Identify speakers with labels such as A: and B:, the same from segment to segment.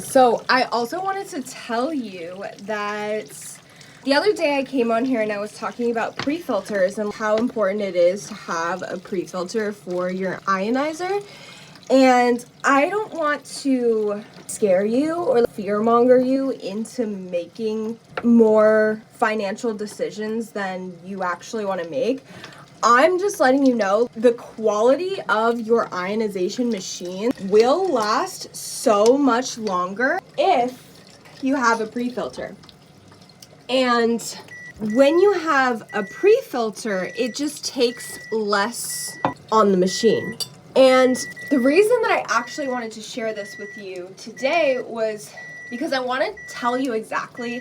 A: So I also wanted to tell you that the other day I came on here and I was talking about pre-filters and how important it is to have a pre-filter for your ionizer. And I don't want to scare you or fearmonger you into making more financial decisions than you actually want to make. I'm just letting you know the quality of your ionization machine will last so much longer if you have a pre-filter. And when you have a pre-filter, it just takes less on the machine. And the reason that I actually wanted to share this with you today was because I want to tell you exactly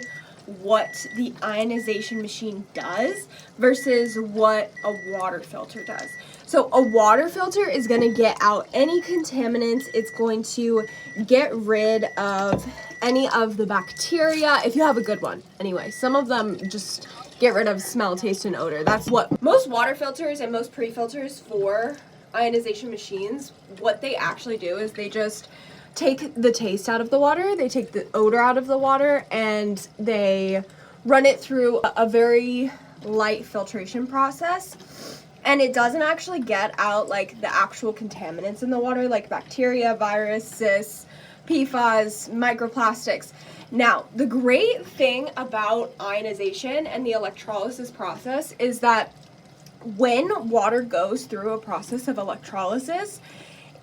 A: what the ionization machine does versus what a water filter does. So a water filter is going to get out any contaminants. It's going to get rid of any of the bacteria, if you have a good one. Anyway, some of them just get rid of smell, taste, and odor. That's what most water filters and most pre-filters for ionization machines, what they actually do is they just take the taste out of the water, they take the odor out of the water, and they run it through a very light filtration process. And it doesn't actually get out like the actual contaminants in the water, like bacteria, viruses, PFAS, microplastics. Now, the great thing about ionization and the electrolysis process is that when water goes through a process of electrolysis,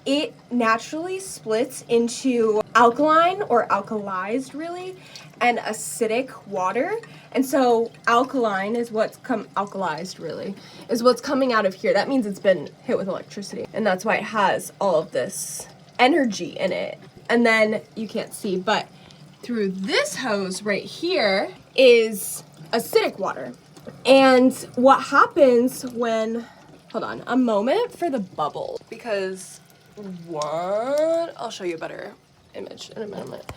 A: it naturally splits into alkaline or alkalized really and acidic water. And so alkaline is alkalized really is what's coming out of here. That means it's been hit with electricity, and that's why it has all of this energy in it. And then you can't see, but through this hose right here is acidic water. And what happens when, hold on a moment for the bubble, because I'll show you a better image in a minute.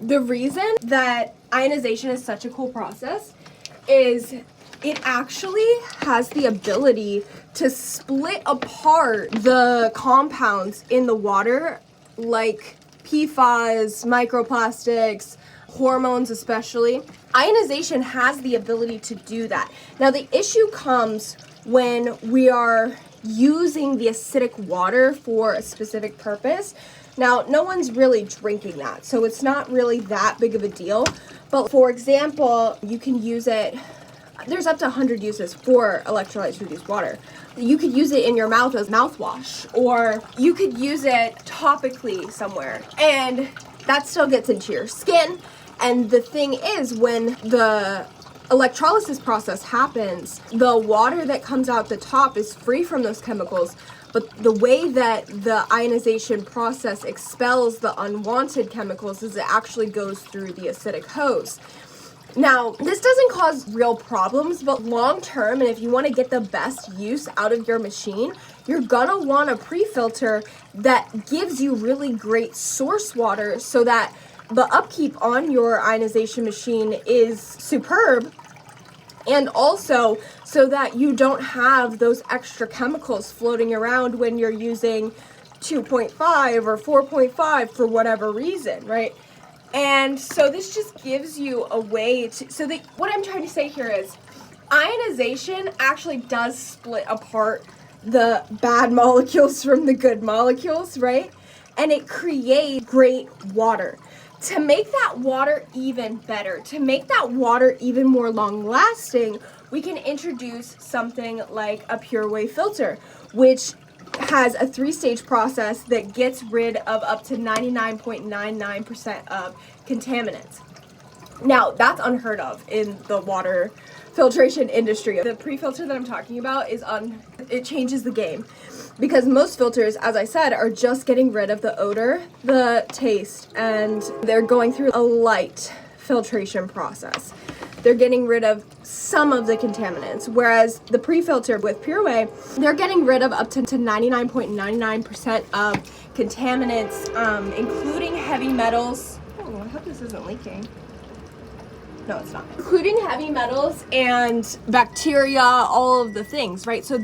A: The reason that ionization is such a cool process is it actually has the ability to split apart the compounds in the water, like PFAS, microplastics, hormones especially. Ionization has the ability to do that. Now the issue comes when we are using the acidic water for a specific purpose. Now, no one's really drinking that, so it's not really that big of a deal. But for example, you can use it, there's up to 100 uses for electrolytes reduced water. You could use it in your mouth as mouthwash, or you could use it topically somewhere, and that still gets into your skin. And the thing is, when the electrolysis process happens, the water that comes out the top is free from those chemicals, but the way that the ionization process expels the unwanted chemicals is it actually goes through the acidic hose. Now, this doesn't cause real problems, but long term, and if you want to get the best use out of your machine, you're gonna want a pre-filter that gives you really great source water so that the upkeep on your ionization machine is superb, and also so that you don't have those extra chemicals floating around when you're using 2.5 or 4.5 for whatever reason, right? And so this just gives you a way to, what I'm trying to say here is ionization actually does split apart the bad molecules from the good molecules, right? And it creates great water. To make that water even better, to make that water even more long-lasting, we can introduce something like a pureway filter, which has a 3-stage process that gets rid of up to 99.99% of contaminants. Now, that's unheard of in the water filtration industry. The pre-filter that I'm talking about it changes the game, because most filters, as I said, are just getting rid of the odor, the taste, and they're going through a light filtration process. They're getting rid of some of the contaminants, whereas the pre-filter with Pureway, they're getting rid of up to 99.99% of contaminants, including heavy metals. Oh, I hope this isn't leaking. No, it's not. Including heavy metals and bacteria, all of the things, right? So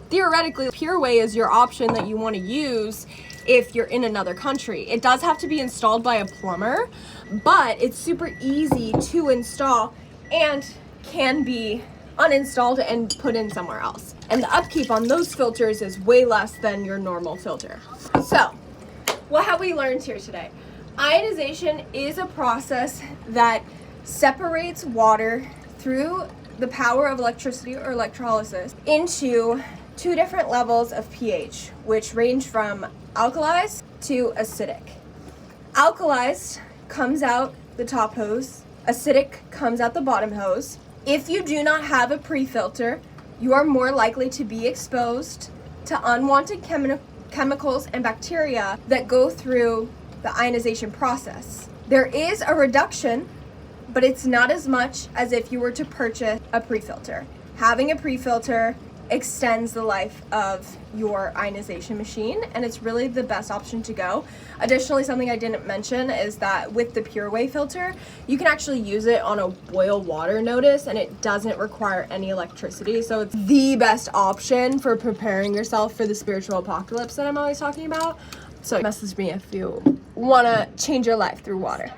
A: theoretically, Pureway is your option that you want to use if you're in another country. It does have to be installed by a plumber, but it's super easy to install and can be uninstalled and put in somewhere else. And the upkeep on those filters is way less than your normal filter. So, what have we learned here today? Ionization is a process that separates water through the power of electricity or electrolysis into two different levels of pH, which range from alkalized to acidic. Alkalized comes out the top hose, acidic comes out the bottom hose. If you do not have a pre-filter, you are more likely to be exposed to unwanted chemicals and bacteria that go through the ionization process. There is a reduction, but it's not as much as if you were to purchase a pre-filter. Having a pre-filter extends the life of your ionization machine, and it's really the best option to go. Additionally, something I didn't mention is that with the pureway filter, you can actually use it on a boil water notice, and it doesn't require any electricity. So it's the best option for preparing yourself for the spiritual apocalypse that I'm always talking about. So message me if you want to change your life through water.